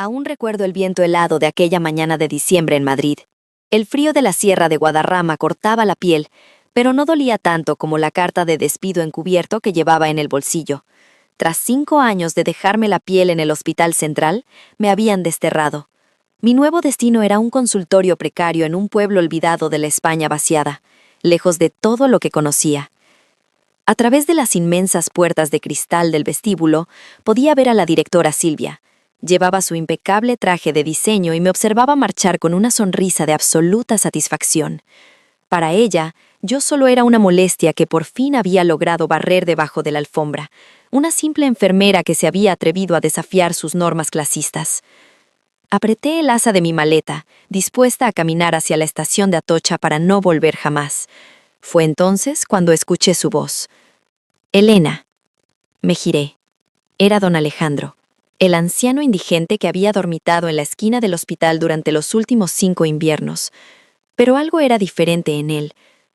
Aún recuerdo el viento helado de aquella mañana de diciembre en Madrid. El frío de la sierra de Guadarrama cortaba la piel, pero no dolía tanto como la carta de despido encubierto que llevaba en el bolsillo. Tras 5 años de dejarme la piel en el Hospital Central, me habían desterrado. Mi nuevo destino era un consultorio precario en un pueblo olvidado de la España vaciada, lejos de todo lo que conocía. A través de las inmensas puertas de cristal del vestíbulo, podía ver a la directora Silvia. Llevaba su impecable traje de diseño y me observaba marchar con una sonrisa de absoluta satisfacción. Para ella, yo solo era una molestia que por fin había logrado barrer debajo de la alfombra, una simple enfermera que se había atrevido a desafiar sus normas clasistas. Apreté el asa de mi maleta, dispuesta a caminar hacia la estación de Atocha para no volver jamás. Fue entonces cuando escuché su voz. «Elena». Me giré. Era don Alejandro, el anciano indigente que había dormitado en la esquina del hospital durante los últimos 5 inviernos. Pero algo era diferente en él.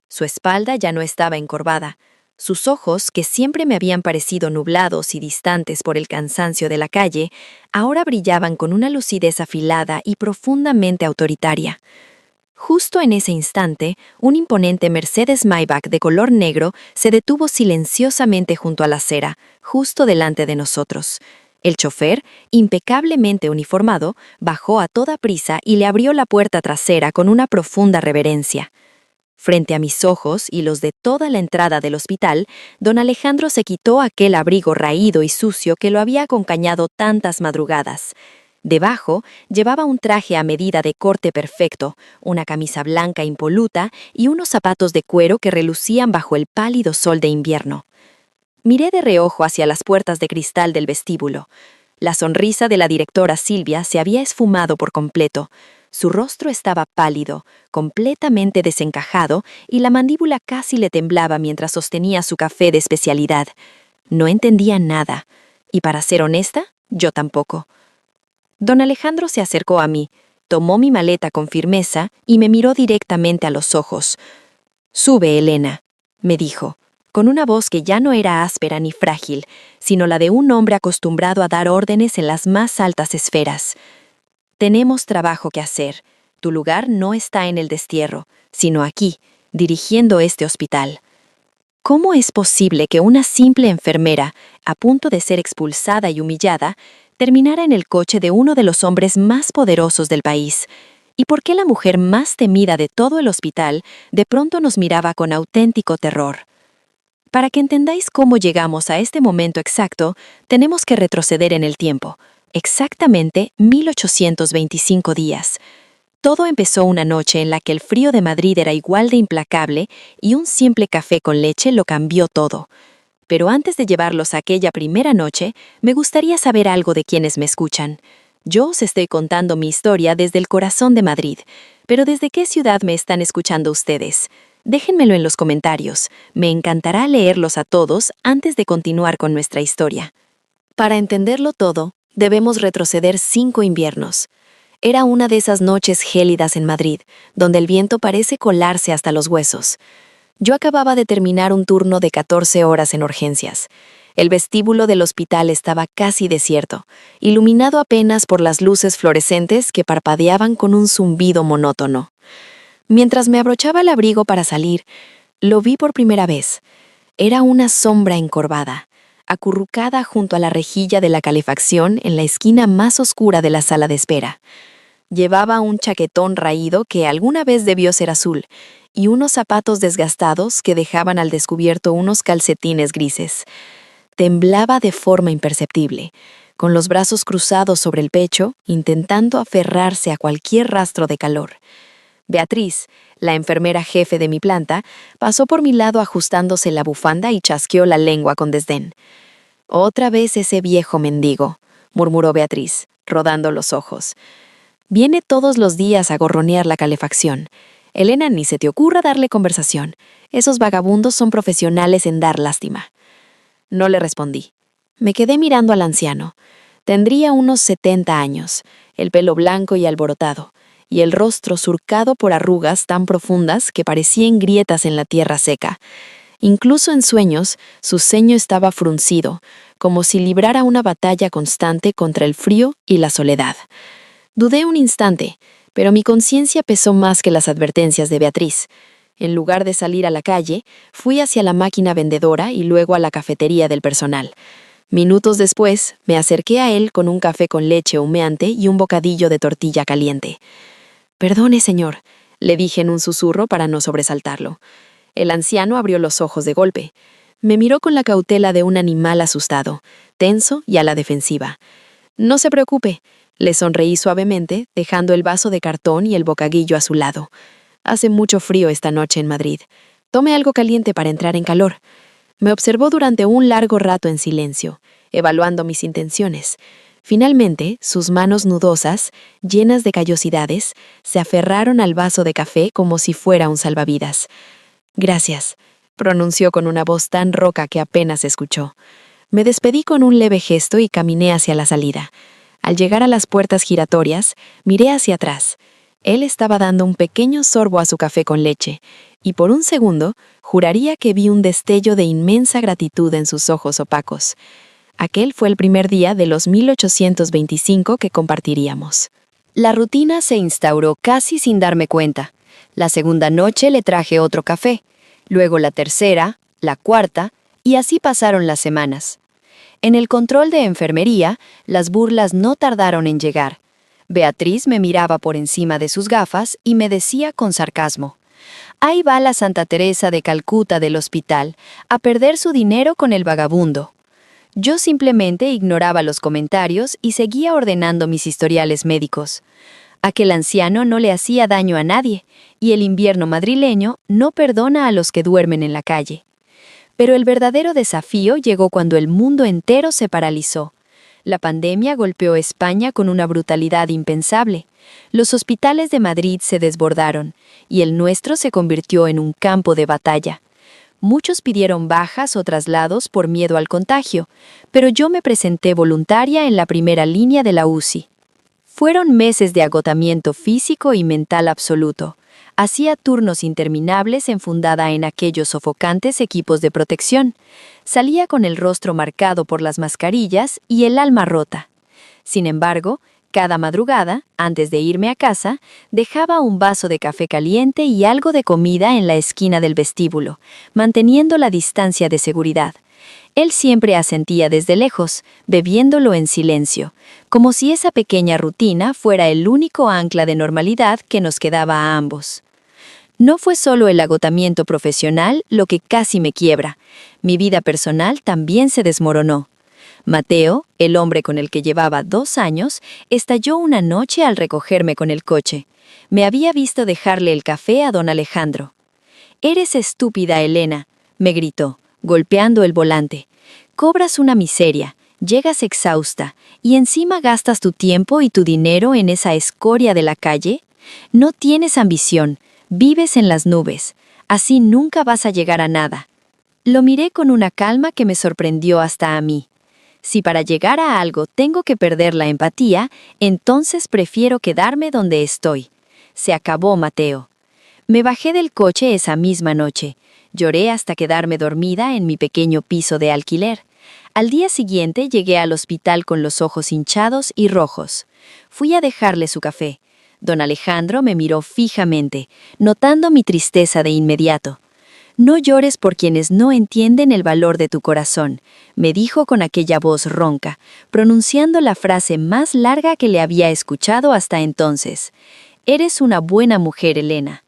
Su espalda ya no estaba encorvada. Sus ojos, que siempre me habían parecido nublados y distantes por el cansancio de la calle, ahora brillaban con una lucidez afilada y profundamente autoritaria. Justo en ese instante, un imponente Mercedes-Maybach de color negro se detuvo silenciosamente junto a la acera, justo delante de nosotros. El chofer, impecablemente uniformado, bajó a toda prisa y le abrió la puerta trasera con una profunda reverencia. Frente a mis ojos y los de toda la entrada del hospital, don Alejandro se quitó aquel abrigo raído y sucio que lo había acompañado tantas madrugadas. Debajo, llevaba un traje a medida de corte perfecto, una camisa blanca impoluta y unos zapatos de cuero que relucían bajo el pálido sol de invierno. Miré de reojo hacia las puertas de cristal del vestíbulo. La sonrisa de la directora Silvia se había esfumado por completo. Su rostro estaba pálido, completamente desencajado, y la mandíbula casi le temblaba mientras sostenía su café de especialidad. No entendía nada, y para ser honesta, yo tampoco. Don Alejandro se acercó a mí, tomó mi maleta con firmeza y me miró directamente a los ojos. «Sube, Elena», me dijo, con una voz que ya no era áspera ni frágil, sino la de un hombre acostumbrado a dar órdenes en las más altas esferas. «Tenemos trabajo que hacer. Tu lugar no está en el destierro, sino aquí, dirigiendo este hospital». ¿Cómo es posible que una simple enfermera, a punto de ser expulsada y humillada, terminara en el coche de uno de los hombres más poderosos del país? ¿Y por qué la mujer más temida de todo el hospital de pronto nos miraba con auténtico terror? Para que entendáis cómo llegamos a este momento exacto, tenemos que retroceder en el tiempo, exactamente 1825 días. Todo empezó una noche en la que el frío de Madrid era igual de implacable y un simple café con leche lo cambió todo. Pero antes de llevarlos a aquella primera noche, me gustaría saber algo de quienes me escuchan. Yo os estoy contando mi historia desde el corazón de Madrid, pero ¿desde qué ciudad me están escuchando ustedes? Déjenmelo en los comentarios. Me encantará leerlos a todos antes de continuar con nuestra historia. Para entenderlo todo, debemos retroceder 5 inviernos. Era una de esas noches gélidas en Madrid, donde el viento parece colarse hasta los huesos. Yo acababa de terminar un turno de 14 horas en urgencias. El vestíbulo del hospital estaba casi desierto, iluminado apenas por las luces fluorescentes que parpadeaban con un zumbido monótono. Mientras me abrochaba el abrigo para salir, lo vi por primera vez. Era una sombra encorvada, acurrucada junto a la rejilla de la calefacción en la esquina más oscura de la sala de espera. Llevaba un chaquetón raído que alguna vez debió ser azul y unos zapatos desgastados que dejaban al descubierto unos calcetines grises. Temblaba de forma imperceptible, con los brazos cruzados sobre el pecho, intentando aferrarse a cualquier rastro de calor. Beatriz, la enfermera jefe de mi planta, pasó por mi lado ajustándose la bufanda y chasqueó la lengua con desdén. «Otra vez ese viejo mendigo», murmuró Beatriz, rodando los ojos. «Viene todos los días a gorronear la calefacción. Elena, ni se te ocurra darle conversación. Esos vagabundos son profesionales en dar lástima». No le respondí. Me quedé mirando al anciano. Tendría unos 70 años, el pelo blanco y alborotado, y el rostro surcado por arrugas tan profundas que parecían grietas en la tierra seca. Incluso en sueños, su ceño estaba fruncido, como si librara una batalla constante contra el frío y la soledad. Dudé un instante, pero mi conciencia pesó más que las advertencias de Beatriz. En lugar de salir a la calle, fui hacia la máquina vendedora y luego a la cafetería del personal. Minutos después, me acerqué a él con un café con leche humeante y un bocadillo de tortilla caliente. «Perdone, señor», le dije en un susurro para no sobresaltarlo. El anciano abrió los ojos de golpe. Me miró con la cautela de un animal asustado, tenso y a la defensiva. «No se preocupe», le sonreí suavemente, dejando el vaso de cartón y el bocadillo a su lado. «Hace mucho frío esta noche en Madrid. Tome algo caliente para entrar en calor». Me observó durante un largo rato en silencio, evaluando mis intenciones. Finalmente, sus manos nudosas, llenas de callosidades, se aferraron al vaso de café como si fuera un salvavidas. «Gracias», pronunció con una voz tan ronca que apenas escuchó. Me despedí con un leve gesto y caminé hacia la salida. Al llegar a las puertas giratorias, miré hacia atrás. Él estaba dando un pequeño sorbo a su café con leche, y por un segundo juraría que vi un destello de inmensa gratitud en sus ojos opacos. Aquel fue el primer día de los 1825 que compartiríamos. La rutina se instauró casi sin darme cuenta. La segunda noche le traje otro café, luego la tercera, la cuarta, y así pasaron las semanas. En el control de enfermería, las burlas no tardaron en llegar. Beatriz me miraba por encima de sus gafas y me decía con sarcasmo: «Ahí va la Santa Teresa de Calcuta del hospital, a perder su dinero con el vagabundo». Yo simplemente ignoraba los comentarios y seguía ordenando mis historiales médicos. Aquel anciano no le hacía daño a nadie, y el invierno madrileño no perdona a los que duermen en la calle. Pero el verdadero desafío llegó cuando el mundo entero se paralizó. La pandemia golpeó España con una brutalidad impensable. Los hospitales de Madrid se desbordaron, y el nuestro se convirtió en un campo de batalla. Muchos pidieron bajas o traslados por miedo al contagio, pero yo me presenté voluntaria en la primera línea de la UCI. Fueron meses de agotamiento físico y mental absoluto. Hacía turnos interminables enfundada en aquellos sofocantes equipos de protección. Salía con el rostro marcado por las mascarillas y el alma rota. Sin embargo, cada madrugada, antes de irme a casa, dejaba un vaso de café caliente y algo de comida en la esquina del vestíbulo, manteniendo la distancia de seguridad. Él siempre asentía desde lejos, bebiéndolo en silencio, como si esa pequeña rutina fuera el único ancla de normalidad que nos quedaba a ambos. No fue solo el agotamiento profesional lo que casi me quiebra. Mi vida personal también se desmoronó. Mateo, el hombre con el que llevaba 2 años, estalló una noche al recogerme con el coche. Me había visto dejarle el café a don Alejandro. «Eres estúpida, Elena», me gritó, golpeando el volante. «Cobras una miseria, llegas exhausta, y encima gastas tu tiempo y tu dinero en esa escoria de la calle. No tienes ambición, vives en las nubes. Así nunca vas a llegar a nada». Lo miré con una calma que me sorprendió hasta a mí. Si para llegar a algo tengo que perder la empatía, entonces prefiero quedarme donde estoy. Se acabó, Mateo. Me bajé del coche esa misma noche. Lloré hasta quedarme dormida en mi pequeño piso de alquiler. Al día siguiente llegué al hospital con los ojos hinchados y rojos. Fui a dejarle su café. Don Alejandro me miró fijamente, notando mi tristeza de inmediato. «No llores por quienes no entienden el valor de tu corazón», me dijo con aquella voz ronca, pronunciando la frase más larga que le había escuchado hasta entonces. «Eres una buena mujer, Elena».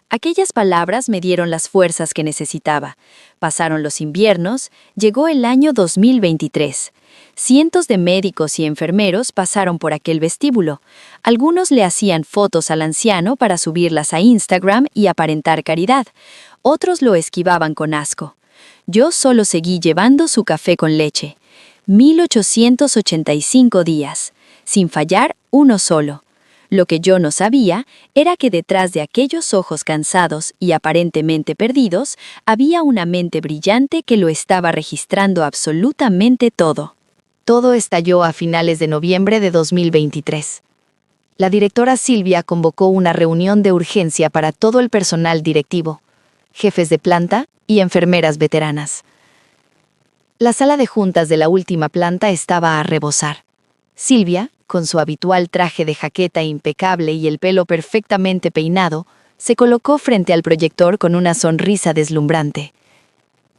Aquellas palabras me dieron las fuerzas que necesitaba. Pasaron los inviernos, llegó el año 2023. Cientos de médicos y enfermeros pasaron por aquel vestíbulo. Algunos le hacían fotos al anciano para subirlas a Instagram y aparentar caridad. Otros lo esquivaban con asco. Yo solo seguí llevando su café con leche. 1885 días, sin fallar uno solo. Lo que yo no sabía era que detrás de aquellos ojos cansados y aparentemente perdidos había una mente brillante que lo estaba registrando absolutamente todo. Todo estalló a finales de noviembre de 2023. La directora Silvia convocó una reunión de urgencia para todo el personal directivo, jefes de planta y enfermeras veteranas. La sala de juntas de la última planta estaba a rebosar. Silvia, con su habitual traje de jaqueta impecable y el pelo perfectamente peinado, se colocó frente al proyector con una sonrisa deslumbrante.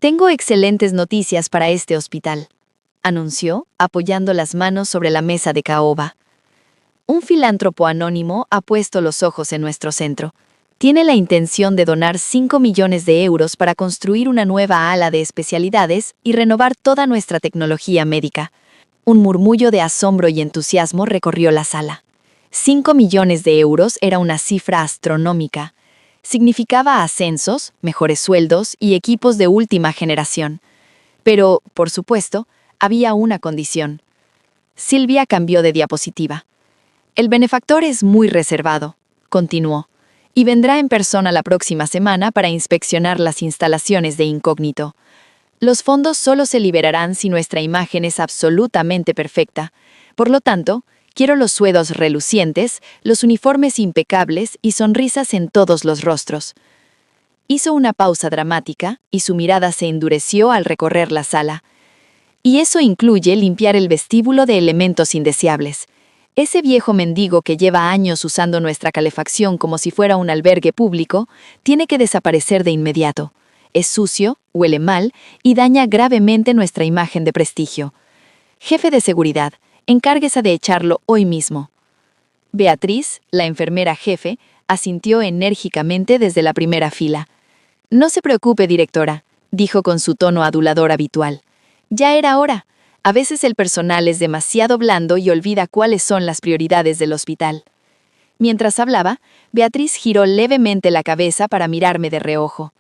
«Tengo excelentes noticias para este hospital», anunció, apoyando las manos sobre la mesa de caoba. «Un filántropo anónimo ha puesto los ojos en nuestro centro. Tiene la intención de donar 5 millones de euros para construir una nueva ala de especialidades y renovar toda nuestra tecnología médica». Un murmullo de asombro y entusiasmo recorrió la sala. 5 millones de euros era una cifra astronómica. Significaba ascensos, mejores sueldos y equipos de última generación. Pero, por supuesto, había una condición. Silvia cambió de diapositiva. «El benefactor es muy reservado», continuó, «y vendrá en persona la próxima semana para inspeccionar las instalaciones de incógnito. Los fondos solo se liberarán si nuestra imagen es absolutamente perfecta. Por lo tanto, quiero los sueldos relucientes, los uniformes impecables y sonrisas en todos los rostros». Hizo una pausa dramática y su mirada se endureció al recorrer la sala. «Y eso incluye limpiar el vestíbulo de elementos indeseables. Ese viejo mendigo que lleva años usando nuestra calefacción como si fuera un albergue público, tiene que desaparecer de inmediato. Es sucio, huele mal y daña gravemente nuestra imagen de prestigio. Jefe de seguridad, encárguese de echarlo hoy mismo». Beatriz, la enfermera jefe, asintió enérgicamente desde la primera fila. «No se preocupe, directora», dijo con su tono adulador habitual. «Ya era hora. A veces el personal es demasiado blando y olvida cuáles son las prioridades del hospital». Mientras hablaba, Beatriz giró levemente la cabeza para mirarme de reojo.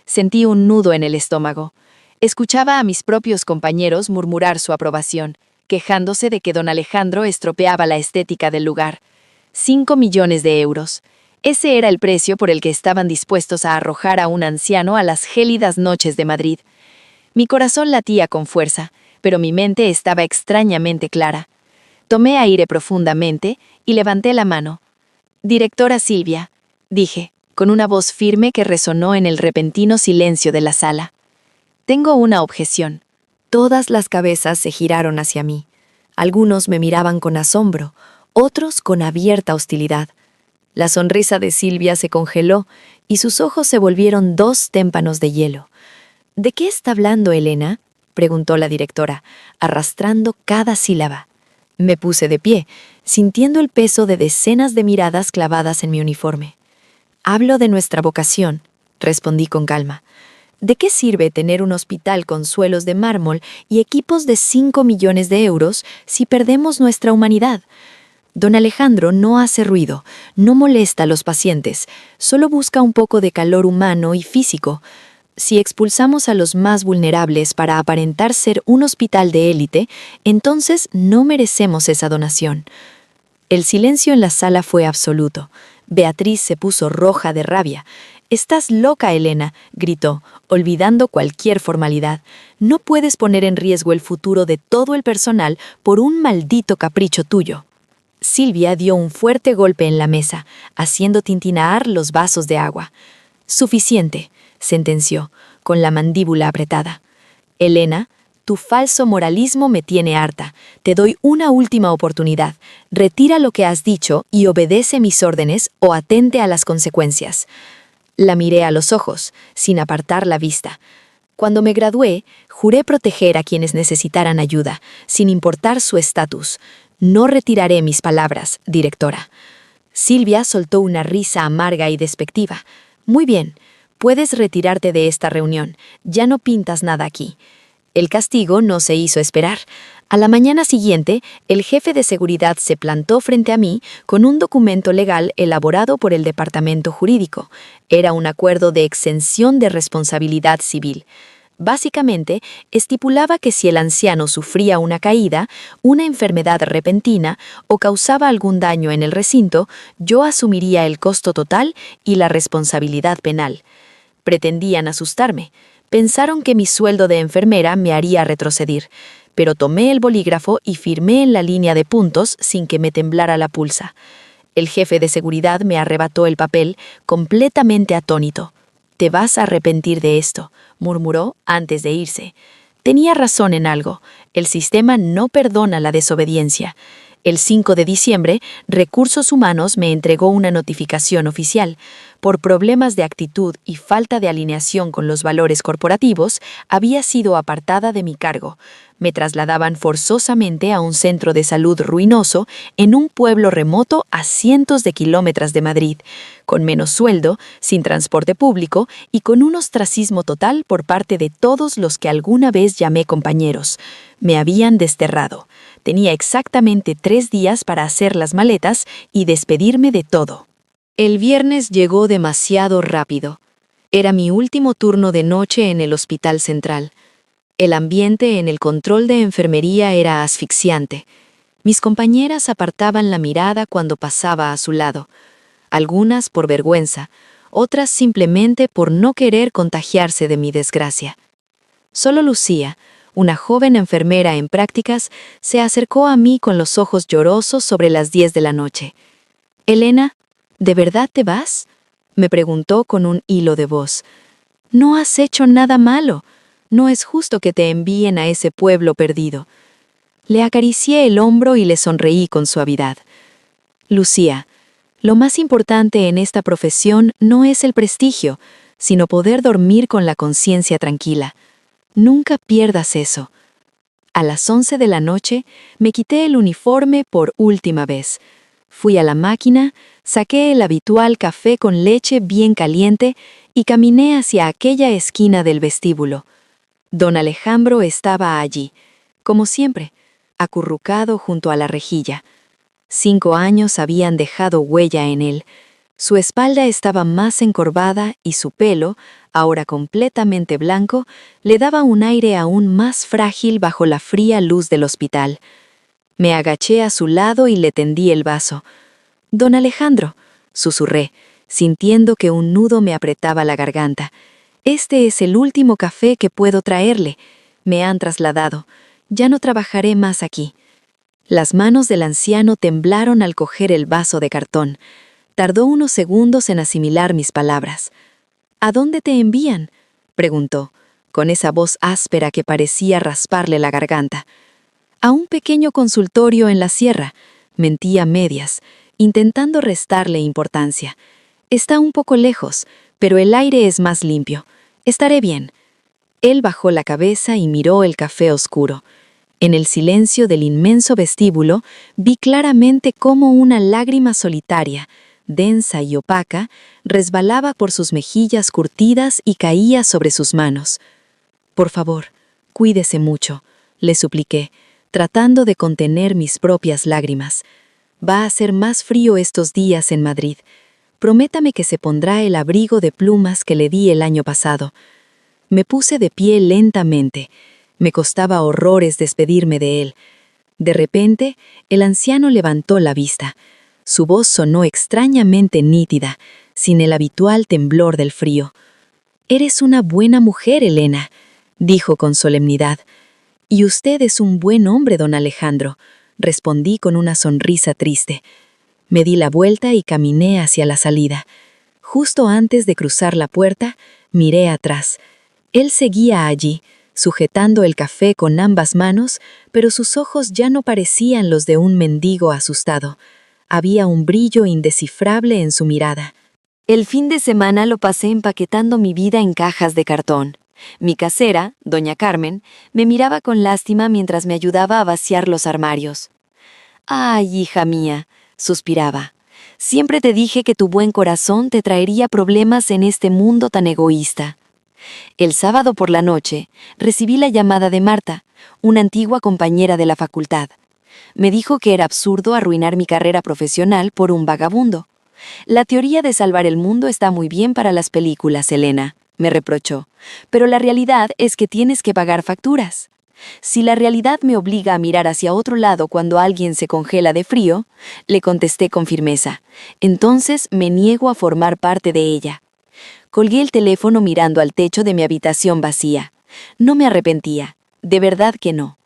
Sentí un nudo en el estómago. Escuchaba a mis propios compañeros murmurar su aprobación, quejándose de que don Alejandro estropeaba la estética del lugar. 5 millones de euros. Ese era el precio por el que estaban dispuestos a arrojar a un anciano a las gélidas noches de Madrid. Mi corazón latía con fuerza, pero mi mente estaba extrañamente clara. Tomé aire profundamente y levanté la mano. «Directora Silvia», dije, con una voz firme que resonó en el repentino silencio de la sala. «Tengo una objeción». Todas las cabezas se giraron hacia mí. Algunos me miraban con asombro, otros con abierta hostilidad. La sonrisa de Silvia se congeló y sus ojos se volvieron 2 témpanos de hielo. «¿De qué está hablando, Elena?», preguntó la directora, arrastrando cada sílaba. Me puse de pie, sintiendo el peso de decenas de miradas clavadas en mi uniforme. «Hablo de nuestra vocación», respondí con calma. «¿De qué sirve tener un hospital con suelos de mármol y equipos de 5 millones de euros si perdemos nuestra humanidad? Don Alejandro no hace ruido, no molesta a los pacientes, solo busca un poco de calor humano y físico. Si expulsamos a los más vulnerables para aparentar ser un hospital de élite, entonces no merecemos esa donación». El silencio en la sala fue absoluto. Beatriz se puso roja de rabia. «Estás loca, Elena», gritó, olvidando cualquier formalidad. «No puedes poner en riesgo el futuro de todo el personal por un maldito capricho tuyo». Silvia dio un fuerte golpe en la mesa, haciendo tintinar los vasos de agua. «Suficiente», sentenció, con la mandíbula apretada. «Elena, tu falso moralismo me tiene harta. Te doy una última oportunidad. Retira lo que has dicho y obedece mis órdenes o atente a las consecuencias». La miré a los ojos, sin apartar la vista. Cuando me gradué, juré proteger a quienes necesitaran ayuda, sin importar su estatus. No retiraré mis palabras, directora. Silvia soltó una risa amarga y despectiva. «Muy bien, puedes retirarte de esta reunión. Ya no pintas nada aquí». El castigo no se hizo esperar. A la mañana siguiente, el jefe de seguridad se plantó frente a mí con un documento legal elaborado por el departamento jurídico. Era un acuerdo de exención de responsabilidad civil. Básicamente, estipulaba que si el anciano sufría una caída, una enfermedad repentina o causaba algún daño en el recinto, yo asumiría el costo total y la responsabilidad penal. Pretendían asustarme. Pensaron que mi sueldo de enfermera me haría retroceder, pero tomé el bolígrafo y firmé en la línea de puntos sin que me temblara la pulsa. El jefe de seguridad me arrebató el papel, completamente atónito. «Te vas a arrepentir de esto», murmuró antes de irse. Tenía razón en algo. El sistema no perdona la desobediencia. El 5 de diciembre, Recursos Humanos me entregó una notificación oficial. Por problemas de actitud y falta de alineación con los valores corporativos, había sido apartada de mi cargo. Me trasladaban forzosamente a un centro de salud ruinoso en un pueblo remoto a cientos de kilómetros de Madrid, con menos sueldo, sin transporte público y con un ostracismo total por parte de todos los que alguna vez llamé compañeros. Me habían desterrado. Tenía exactamente 3 días para hacer las maletas y despedirme de todo. El viernes llegó demasiado rápido. Era mi último turno de noche en el Hospital Central. El ambiente en el control de enfermería era asfixiante. Mis compañeras apartaban la mirada cuando pasaba a su lado, algunas por vergüenza, otras simplemente por no querer contagiarse de mi desgracia. Solo Lucía, una joven enfermera en prácticas, se acercó a mí con los ojos llorosos sobre las 10 de la noche. «Elena, ¿de verdad te vas?», me preguntó con un hilo de voz. «No has hecho nada malo. No es justo que te envíen a ese pueblo perdido». Le acaricié el hombro y le sonreí con suavidad. «Lucía, lo más importante en esta profesión no es el prestigio, sino poder dormir con la conciencia tranquila. Nunca pierdas eso». A las 11 de la noche me quité el uniforme por última vez. Fui a la máquina, saqué el habitual café con leche bien caliente y caminé hacia aquella esquina del vestíbulo. Don Alejandro estaba allí, como siempre, acurrucado junto a la rejilla. 5 años habían dejado huella en él. Su espalda estaba más encorvada y su pelo, ahora completamente blanco, le daba un aire aún más frágil bajo la fría luz del hospital. Me agaché a su lado y le tendí el vaso. «Don Alejandro», susurré, sintiendo que un nudo me apretaba la garganta. «Este es el último café que puedo traerle. Me han trasladado. Ya no trabajaré más aquí». Las manos del anciano temblaron al coger el vaso de cartón. Tardó unos segundos en asimilar mis palabras. «¿A dónde te envían?», preguntó, con esa voz áspera que parecía rasparle la garganta. «A un pequeño consultorio en la sierra», mentí a medias, intentando restarle importancia. «Está un poco lejos, pero el aire es más limpio. Estaré bien». Él bajó la cabeza y miró el café oscuro. En el silencio del inmenso vestíbulo vi claramente cómo una lágrima solitaria, densa y opaca, resbalaba por sus mejillas curtidas y caía sobre sus manos. «Por favor, cuídese mucho», le supliqué, tratando de contener mis propias lágrimas. «Va a ser más frío estos días en Madrid. Prométame que se pondrá el abrigo de plumas que le di el año pasado». Me puse de pie lentamente. Me costaba horrores despedirme de él. De repente, el anciano levantó la vista. Su voz sonó extrañamente nítida, sin el habitual temblor del frío. «Eres una buena mujer, Elena», dijo con solemnidad. «Y usted es un buen hombre, don Alejandro», respondí con una sonrisa triste. Me di la vuelta y caminé hacia la salida. Justo antes de cruzar la puerta, miré atrás. Él seguía allí, sujetando el café con ambas manos, pero sus ojos ya no parecían los de un mendigo asustado. Había un brillo indescifrable en su mirada. El fin de semana lo pasé empaquetando mi vida en cajas de cartón. Mi casera, doña Carmen, me miraba con lástima mientras me ayudaba a vaciar los armarios. «Ay, hija mía», suspiraba, «siempre te dije que tu buen corazón te traería problemas en este mundo tan egoísta». El sábado por la noche recibí la llamada de Marta, una antigua compañera de la facultad. Me dijo que era absurdo arruinar mi carrera profesional por un vagabundo. «La teoría de salvar el mundo está muy bien para las películas, Elena», me reprochó, «pero la realidad es que tienes que pagar facturas». «Si la realidad me obliga a mirar hacia otro lado cuando alguien se congela de frío», le contesté con firmeza, «entonces me niego a formar parte de ella». Colgué el teléfono mirando al techo de mi habitación vacía. No me arrepentía, de verdad que no.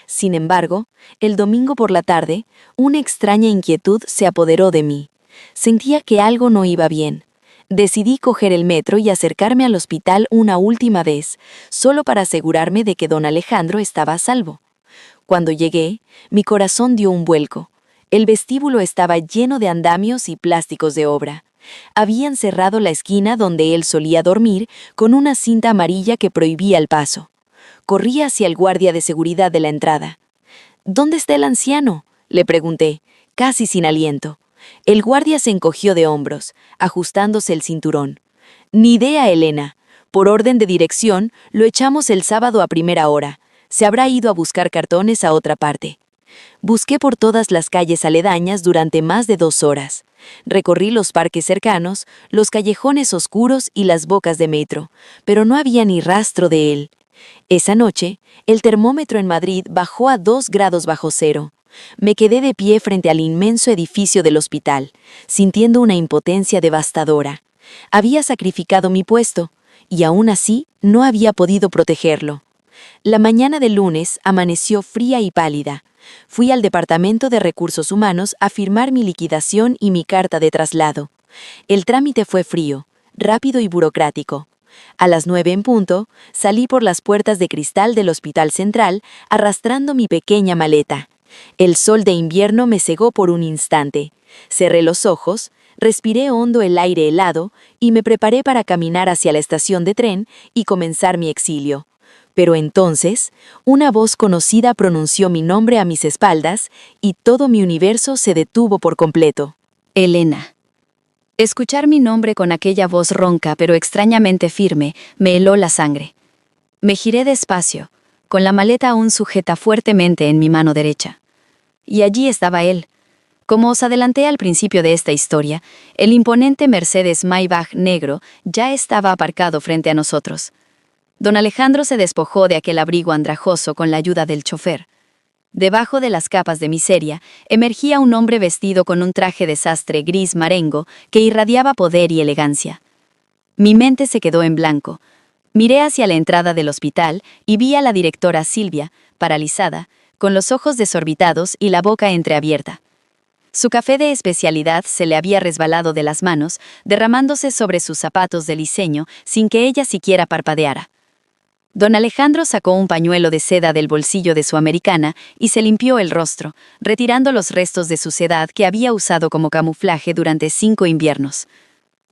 Sin embargo, el domingo por la tarde, una extraña inquietud se apoderó de mí. Sentía que algo no iba bien. Decidí coger el metro y acercarme al hospital una última vez, solo para asegurarme de que don Alejandro estaba a salvo. Cuando llegué, mi corazón dio un vuelco. El vestíbulo estaba lleno de andamios y plásticos de obra. Habían cerrado la esquina donde él solía dormir con una cinta amarilla que prohibía el paso. Corrí hacia el guardia de seguridad de la entrada. «¿Dónde está el anciano?», le pregunté, casi sin aliento. El guardia se encogió de hombros, ajustándose el cinturón. «Ni idea, Elena. Por orden de dirección, lo echamos el sábado a primera hora. Se habrá ido a buscar cartones a otra parte». Busqué por todas las calles aledañas durante más de 2 horas. Recorrí los parques cercanos, los callejones oscuros y las bocas de metro, pero no había ni rastro de él. Esa noche, el termómetro en Madrid bajó a 2 grados bajo cero. Me quedé de pie frente al inmenso edificio del hospital, sintiendo una impotencia devastadora. Había sacrificado mi puesto, y aún así no había podido protegerlo. La mañana del lunes amaneció fría y pálida. Fui al Departamento de Recursos Humanos a firmar mi liquidación y mi carta de traslado. El trámite fue frío, rápido y burocrático. A las 9 en punto, salí por las puertas de cristal del Hospital Central, arrastrando mi pequeña maleta. El sol de invierno me cegó por un instante. Cerré los ojos, respiré hondo el aire helado y me preparé para caminar hacia la estación de tren y comenzar mi exilio. Pero entonces, una voz conocida pronunció mi nombre a mis espaldas y todo mi universo se detuvo por completo. Elena. Escuchar mi nombre con aquella voz ronca pero extrañamente firme me heló la sangre. Me giré despacio, con la maleta aún sujeta fuertemente en mi mano derecha. Y allí estaba él. Como os adelanté al principio de esta historia, el imponente Mercedes Maybach negro ya estaba aparcado frente a nosotros. Don Alejandro se despojó de aquel abrigo andrajoso con la ayuda del chofer. Debajo de las capas de miseria, emergía un hombre vestido con un traje de sastre gris marengo que irradiaba poder y elegancia. Mi mente se quedó en blanco. Miré hacia la entrada del hospital y vi a la directora Silvia, paralizada, con los ojos desorbitados y la boca entreabierta. Su café de especialidad se le había resbalado de las manos, derramándose sobre sus zapatos de diseño sin que ella siquiera parpadeara. Don Alejandro sacó un pañuelo de seda del bolsillo de su americana y se limpió el rostro, retirando los restos de suciedad que había usado como camuflaje durante 5 inviernos.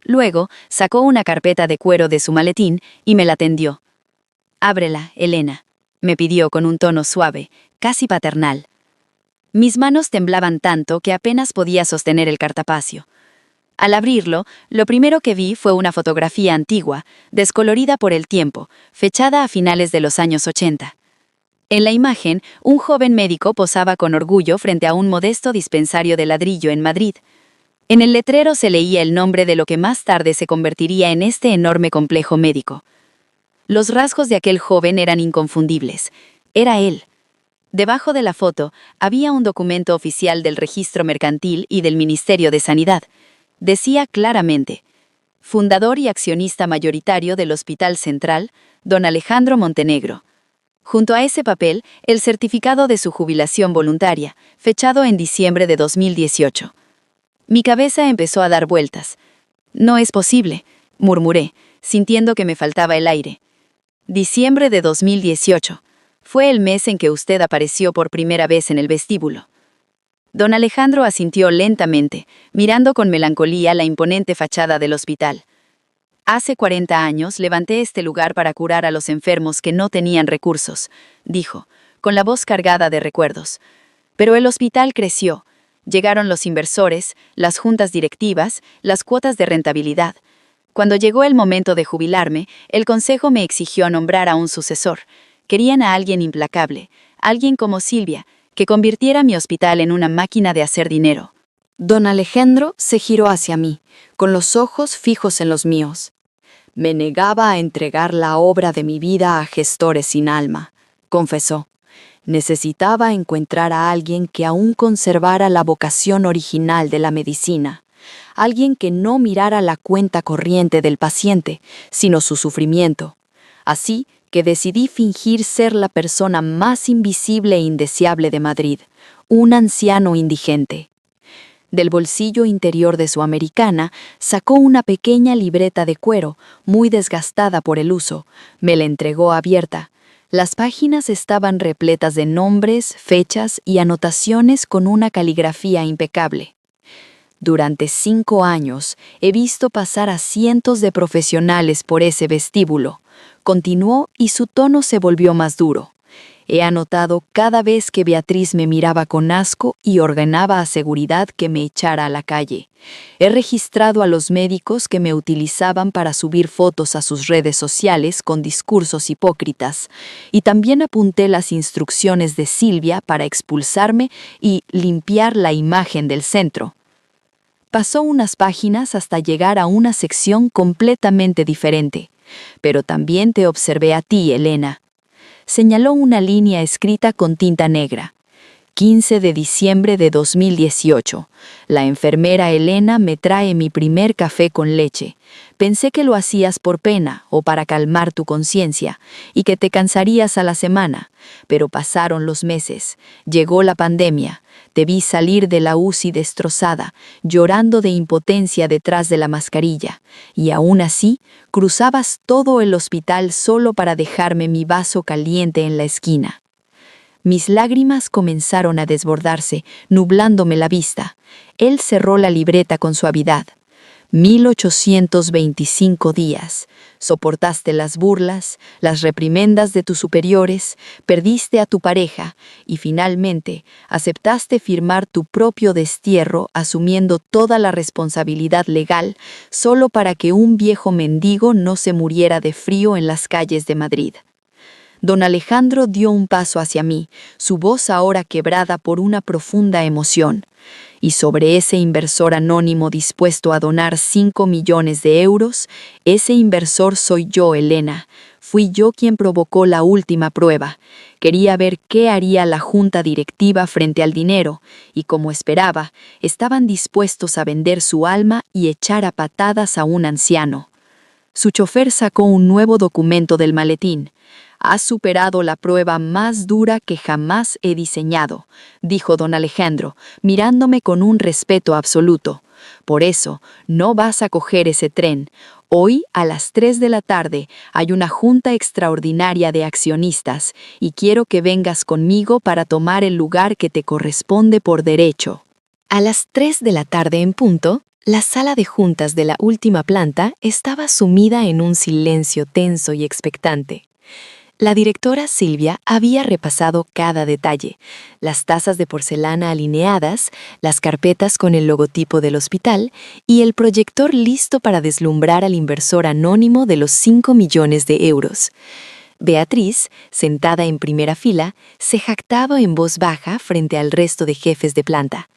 Luego, sacó una carpeta de cuero de su maletín y me la tendió. «Ábrela, Elena», me pidió con un tono suave, casi paternal. Mis manos temblaban tanto que apenas podía sostener el cartapacio. Al abrirlo, lo primero que vi fue una fotografía antigua, descolorida por el tiempo, fechada a finales de los años 80. En la imagen, un joven médico posaba con orgullo frente a un modesto dispensario de ladrillo en Madrid. En el letrero se leía el nombre de lo que más tarde se convertiría en este enorme complejo médico. Los rasgos de aquel joven eran inconfundibles. Era él. Debajo de la foto había un documento oficial del Registro Mercantil y del Ministerio de Sanidad. Decía claramente: fundador y accionista mayoritario del Hospital Central, don Alejandro Montenegro. Junto a ese papel, el certificado de su jubilación voluntaria, fechado en diciembre de 2018. Mi cabeza empezó a dar vueltas. «No es posible», murmuré, sintiendo que me faltaba el aire. «Diciembre de 2018. Fue el mes en que usted apareció por primera vez en el vestíbulo». Don Alejandro asintió lentamente, mirando con melancolía la imponente fachada del hospital. «Hace 40 años levanté este lugar para curar a los enfermos que no tenían recursos», dijo, con la voz cargada de recuerdos. «Pero el hospital creció. Llegaron los inversores, las juntas directivas, las cuotas de rentabilidad. Cuando llegó el momento de jubilarme, el consejo me exigió nombrar a un sucesor. Querían a alguien implacable, alguien como Silvia, que convirtiera mi hospital en una máquina de hacer dinero». Don Alejandro se giró hacia mí, con los ojos fijos en los míos. «Me negaba a entregar la obra de mi vida a gestores sin alma», confesó. «Necesitaba encontrar a alguien que aún conservara la vocación original de la medicina, alguien que no mirara la cuenta corriente del paciente, sino su sufrimiento. Así que decidí fingir ser la persona más invisible e indeseable de Madrid, un anciano indigente. Del bolsillo interior de su americana sacó una pequeña libreta de cuero, muy desgastada por el uso. Me la entregó abierta. Las páginas estaban repletas de nombres, fechas y anotaciones con una caligrafía impecable. Durante 5 años he visto pasar a cientos de profesionales por ese vestíbulo. Continuó y su tono se volvió más duro. He anotado cada vez que Beatriz me miraba con asco y ordenaba a seguridad que me echara a la calle. He registrado a los médicos que me utilizaban para subir fotos a sus redes sociales con discursos hipócritas. Y también apunté las instrucciones de Silvia para expulsarme y limpiar la imagen del centro. Pasó unas páginas hasta llegar a una sección completamente diferente. Pero también te observé a ti, Elena. Señaló una línea escrita con tinta negra. 15 de diciembre de 2018. La enfermera Elena me trae mi primer café con leche. Pensé que lo hacías por pena o para calmar tu conciencia y que te cansarías a la semana. Pero pasaron los meses. Llegó la pandemia. Te vi salir de la UCI destrozada, llorando de impotencia detrás de la mascarilla. Y aún así, cruzabas todo el hospital solo para dejarme mi vaso caliente en la esquina. Mis lágrimas comenzaron a desbordarse, nublándome la vista. Él cerró la libreta con suavidad. 1825 días. Soportaste las burlas, las reprimendas de tus superiores, perdiste a tu pareja y finalmente aceptaste firmar tu propio destierro asumiendo toda la responsabilidad legal solo para que un viejo mendigo no se muriera de frío en las calles de Madrid. Don Alejandro dio un paso hacia mí, su voz ahora quebrada por una profunda emoción. Y sobre ese inversor anónimo dispuesto a donar 5 millones de euros, ese inversor soy yo, Elena. Fui yo quien provocó la última prueba. Quería ver qué haría la junta directiva frente al dinero, y como esperaba, estaban dispuestos a vender su alma y echar a patadas a un anciano. Su chofer sacó un nuevo documento del maletín. «Has superado la prueba más dura que jamás he diseñado», dijo don Alejandro, mirándome con un respeto absoluto. «Por eso, no vas a coger ese tren. Hoy, a las 3 de la tarde, hay una junta extraordinaria de accionistas y quiero que vengas conmigo para tomar el lugar que te corresponde por derecho». A las 3 de la tarde en punto, la sala de juntas de la última planta estaba sumida en un silencio tenso y expectante. La directora Silvia había repasado cada detalle, las tazas de porcelana alineadas, las carpetas con el logotipo del hospital y el proyector listo para deslumbrar al inversor anónimo de los 5 millones de euros. Beatriz, sentada en primera fila, se jactaba en voz baja frente al resto de jefes de planta.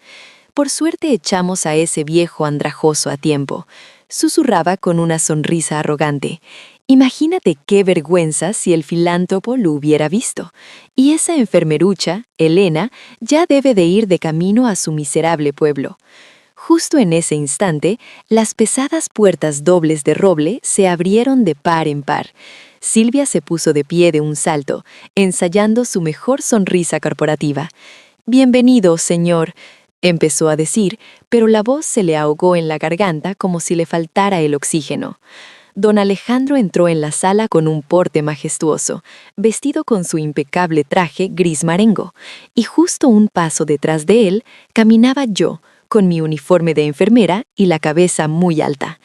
«Por suerte echamos a ese viejo andrajoso a tiempo», susurraba con una sonrisa arrogante. «Imagínate qué vergüenza si el filántropo lo hubiera visto. Y esa enfermerucha, Elena, ya debe de ir de camino a su miserable pueblo». Justo en ese instante, las pesadas puertas dobles de roble se abrieron de par en par. Silvia se puso de pie de un salto, ensayando su mejor sonrisa corporativa. «Bienvenido, señor», empezó a decir, pero la voz se le ahogó en la garganta como si le faltara el oxígeno. Don Alejandro entró en la sala con un porte majestuoso, vestido con su impecable traje gris marengo, y justo un paso detrás de él caminaba yo, con mi uniforme de enfermera y la cabeza muy alta.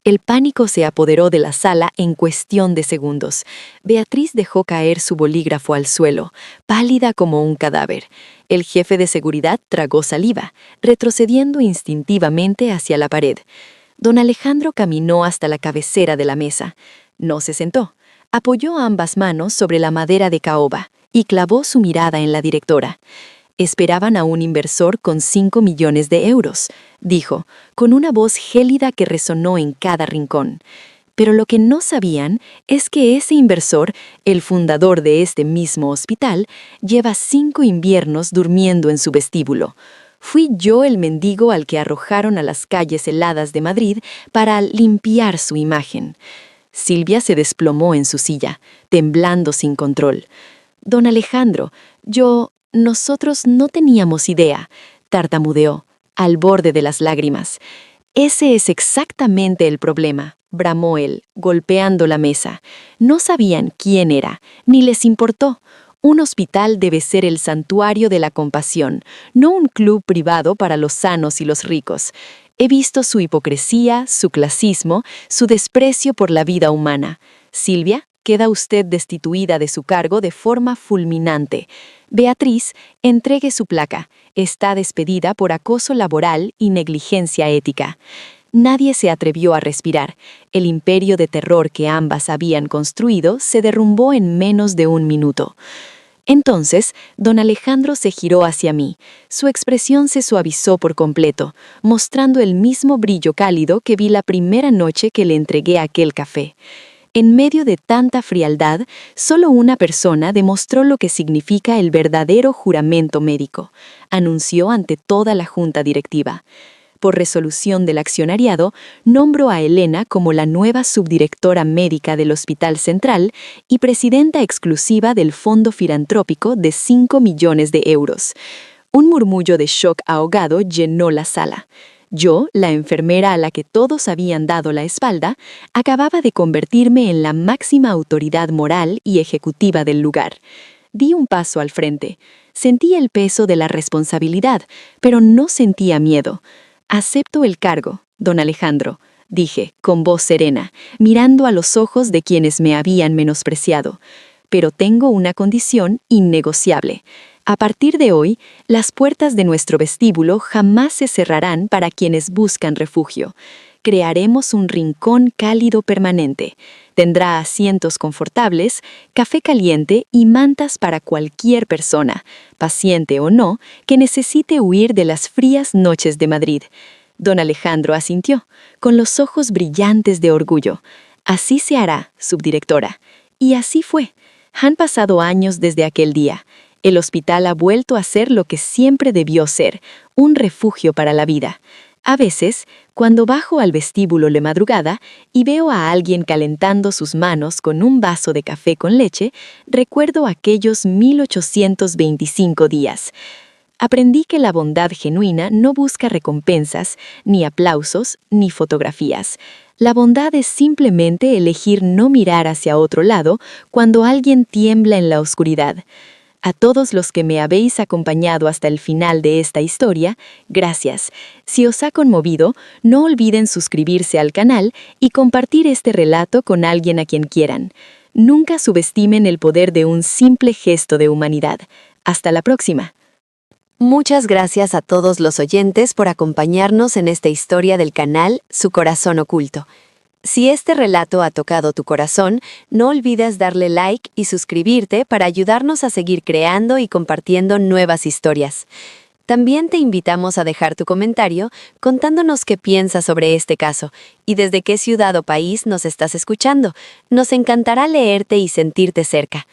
El pánico se apoderó de la sala en cuestión de segundos. Beatriz dejó caer su bolígrafo al suelo, pálida como un cadáver. El jefe de seguridad tragó saliva, retrocediendo instintivamente hacia la pared. Don Alejandro caminó hasta la cabecera de la mesa. No se sentó. Apoyó ambas manos sobre la madera de caoba y clavó su mirada en la directora. «Esperaban a un inversor con 5 millones de euros», dijo, con una voz gélida que resonó en cada rincón. Pero lo que no sabían es que ese inversor, el fundador de este mismo hospital, lleva 5 inviernos durmiendo en su vestíbulo. Fui yo el mendigo al que arrojaron a las calles heladas de Madrid para limpiar su imagen. Silvia se desplomó en su silla, temblando sin control. «Don Alejandro, nosotros no teníamos idea», tartamudeó. al borde de las lágrimas. Ese es exactamente el problema, bramó él, golpeando la mesa. No sabían quién era, ni les importó. Un hospital debe ser el santuario de la compasión, no un club privado para los sanos y los ricos. He visto su hipocresía, su clasismo, su desprecio por la vida humana. Silvia, queda usted destituida de su cargo de forma fulminante. Beatriz, entregue su placa. Está despedida por acoso laboral y negligencia ética. Nadie se atrevió a respirar. El imperio de terror que ambas habían construido se derrumbó en menos de un minuto. Entonces, don Alejandro se giró hacia mí. Su expresión se suavizó por completo, mostrando el mismo brillo cálido que vi la primera noche que le entregué aquel café. En medio de tanta frialdad, solo una persona demostró lo que significa el verdadero juramento médico, anunció ante toda la junta directiva. Por resolución del accionariado, nombro a Elena como la nueva subdirectora médica del Hospital Central y presidenta exclusiva del Fondo Filantrópico de 5 millones de euros. Un murmullo de shock ahogado llenó la sala. Yo, la enfermera a la que todos habían dado la espalda, acababa de convertirme en la máxima autoridad moral y ejecutiva del lugar. Di un paso al frente. Sentí el peso de la responsabilidad, pero no sentía miedo. «Acepto el cargo, don Alejandro», dije, con voz serena, mirando a los ojos de quienes me habían menospreciado. «Pero tengo una condición innegociable. A partir de hoy, las puertas de nuestro vestíbulo jamás se cerrarán para quienes buscan refugio. Crearemos un rincón cálido permanente. Tendrá asientos confortables, café caliente y mantas para cualquier persona, paciente o no, que necesite huir de las frías noches de Madrid». Don Alejandro asintió, con los ojos brillantes de orgullo. «Así se hará, subdirectora». Y así fue. Han pasado años desde aquel día. El hospital ha vuelto a ser lo que siempre debió ser, un refugio para la vida. A veces, cuando bajo al vestíbulo de madrugada y veo a alguien calentando sus manos con un vaso de café con leche, recuerdo aquellos 1825 días. Aprendí que la bondad genuina no busca recompensas, ni aplausos, ni fotografías. La bondad es simplemente elegir no mirar hacia otro lado cuando alguien tiembla en la oscuridad. A todos los que me habéis acompañado hasta el final de esta historia, gracias. Si os ha conmovido, no olviden suscribirse al canal y compartir este relato con alguien a quien quieran. Nunca subestimen el poder de un simple gesto de humanidad. Hasta la próxima. Muchas gracias a todos los oyentes por acompañarnos en esta historia del canal Su Corazón Oculto. Si este relato ha tocado tu corazón, no olvides darle like y suscribirte para ayudarnos a seguir creando y compartiendo nuevas historias. También te invitamos a dejar tu comentario contándonos qué piensas sobre este caso y desde qué ciudad o país nos estás escuchando. Nos encantará leerte y sentirte cerca.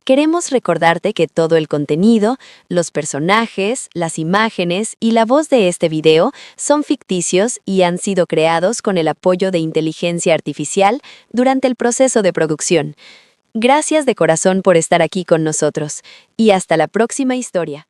Queremos recordarte que todo el contenido, los personajes, las imágenes y la voz de este video son ficticios y han sido creados con el apoyo de inteligencia artificial durante el proceso de producción. Gracias de corazón por estar aquí con nosotros y hasta la próxima historia.